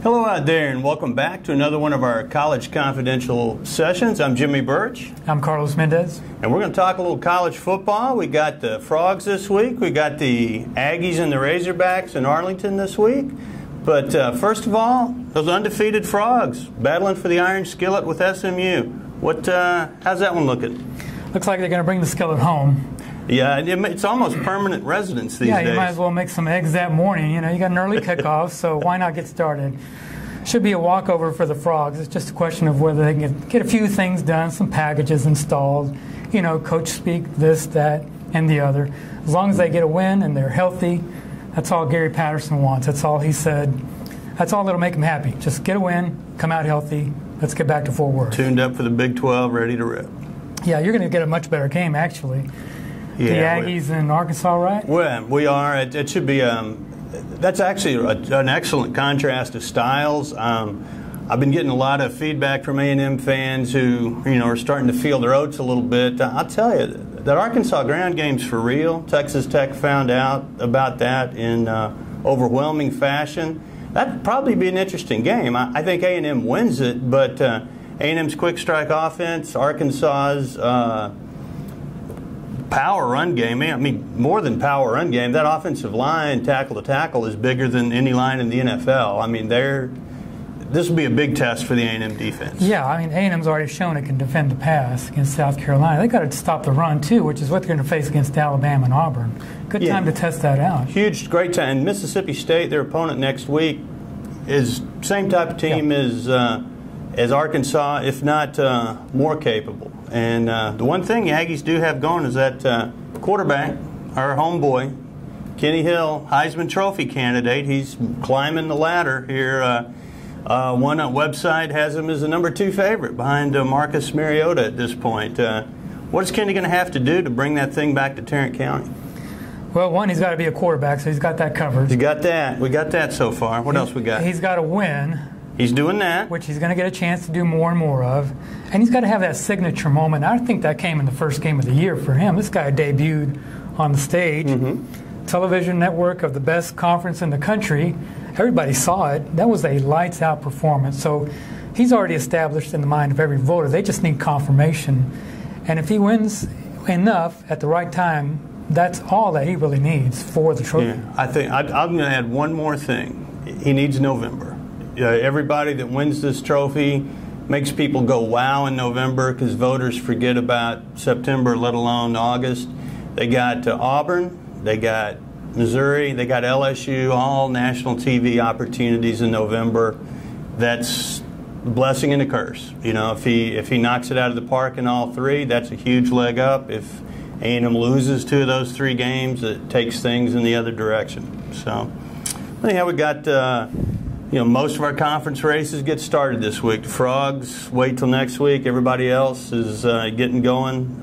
Hello out there, and welcome back to another one of our College Confidential sessions. I'm Jimmy Birch. I'm Carlos Mendez. And we're going to talk a little college football. We got the Frogs this week. We got the Aggies and the Razorbacks in Arlington this week. But first of all, those undefeated Frogs battling for the Iron Skillet with SMU. How's that one looking? Looks like they're going to bring the skillet home. Yeah, it's almost permanent residence these days. Yeah, you might as well make some eggs that morning. You know, you got an early kickoff, so why not get started? Should be a walkover for the Frogs. It's just a question of whether they can get a few things done, some packages installed, you know, coach speak, this, that, and the other. As long as they get a win and they're healthy, that's all Gary Patterson wants. That's all he said. That's all that'll make him happy. Just get a win, come out healthy. Let's get back to Fort Worth. Tuned up for the Big 12, ready to rip. Yeah, you're going to get a much better game, actually. Yeah, the Aggies in Arkansas, right? Well, we are. It should be. That's actually an excellent contrast of styles. I've been getting a lot of feedback from A&M fans who, are starting to feel their oats a little bit. I'll tell you, that Arkansas ground game's for real. Texas Tech found out about that in overwhelming fashion. That'd probably be an interesting game. I think A&M wins it, but A&M's quick strike offense, Arkansas's power run game, I mean, more than power run game, that offensive line, tackle to tackle, is bigger than any line in the NFL. I mean, this will be a big test for the A&M defense. Yeah, I mean, A&M's already shown it can defend the pass against South Carolina. They got to stop the run, too, which is what they're going to face against Alabama and Auburn. Good time to test that out. Huge, great time. And Mississippi State, their opponent next week, is same type of team as Arkansas, if not more capable. And the one thing the Aggies do have going is that quarterback, our homeboy, Kenny Hill, Heisman Trophy candidate. He's climbing the ladder here. One website has him as the #2 favorite behind Marcus Mariota at this point. What is Kenny going to have to do to bring that thing back to Tarrant County? Well, one, he's got to be a quarterback, so he's got that covered. You got that. We got that so far. What else we got? He's got to win. He's doing that. Which he's going to get a chance to do more and more of. And he's got to have that signature moment. I think that came in the first game of the year for him. This guy debuted on the stage. Television network of the best conference in the country. Everybody saw it. That was a lights-out performance. So he's already established in the mind of every voter. They just need confirmation. And if he wins enough at the right time, that's all that he really needs for the trophy. Yeah, I think I'm going to add one more thing. He needs November. Everybody that wins this trophy makes people go wow in November because voters forget about September, let alone August. They got Auburn, they got Missouri, they got LSU, all national TV opportunities in November. That's a blessing and a curse. If he knocks it out of the park in all three, that's a huge leg up. If A&M loses 2 of those 3 games, it takes things in the other direction. So anyhow, we got most of our conference races get started this week. The Frogs wait till next week. Everybody else is getting going.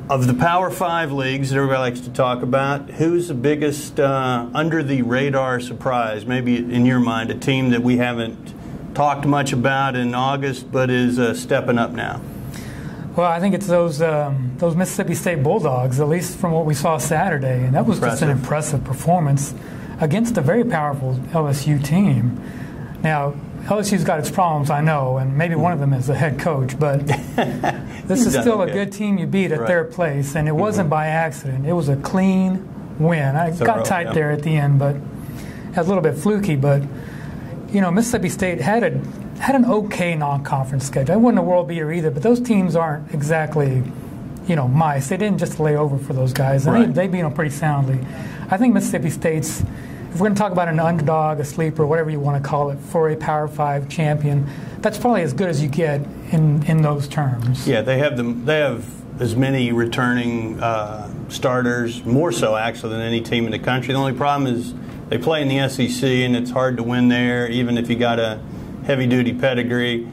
Of the Power 5 leagues that everybody likes to talk about, who's the biggest under-the-radar surprise? Maybe in your mind, a team that we haven't talked much about in August but is stepping up now. Well, I think it's those Mississippi State Bulldogs, at least from what we saw Saturday. And that was just an impressive performance against a very powerful LSU team. Now, LSU's got its problems, I know, and maybe one of them is the head coach, but this is still a good team you beat at their place, and it wasn't by accident. It was a clean win. I got tight there at the end, but a little bit fluky. But, Mississippi State had an okay non-conference schedule. It wasn't a world beater either, but those teams aren't exactly, mice. They didn't just lay over for those guys, and they beat them pretty soundly. I think Mississippi State's, if we're going to talk about an underdog, a sleeper, whatever you want to call it, for a Power 5 champion, that's probably as good as you get in those terms. Yeah, they have as many returning starters, more so actually than any team in the country. The only problem is they play in the SEC, and it's hard to win there, even if you got a heavy-duty pedigree.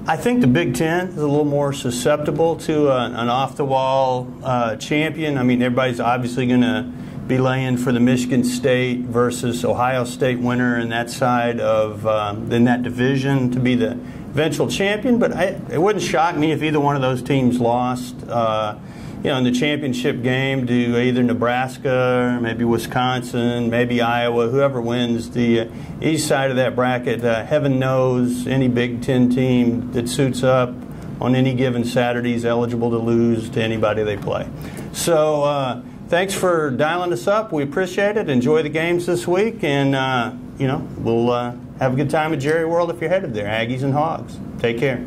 I think the Big Ten is a little more susceptible to an off-the-wall champion. I mean, everybody's obviously going to be laying for the Michigan State versus Ohio State winner in that side of in that division to be the eventual champion. But it wouldn't shock me if either one of those teams lost. in the championship game, do either Nebraska, or maybe Wisconsin, maybe Iowa, whoever wins the east side of that bracket. Heaven knows any Big Ten team that suits up on any given Saturday is eligible to lose to anybody they play. So thanks for dialing us up. We appreciate it. Enjoy the games this week, and we'll have a good time at Jerry World if you're headed there. Aggies and Hogs. Take care.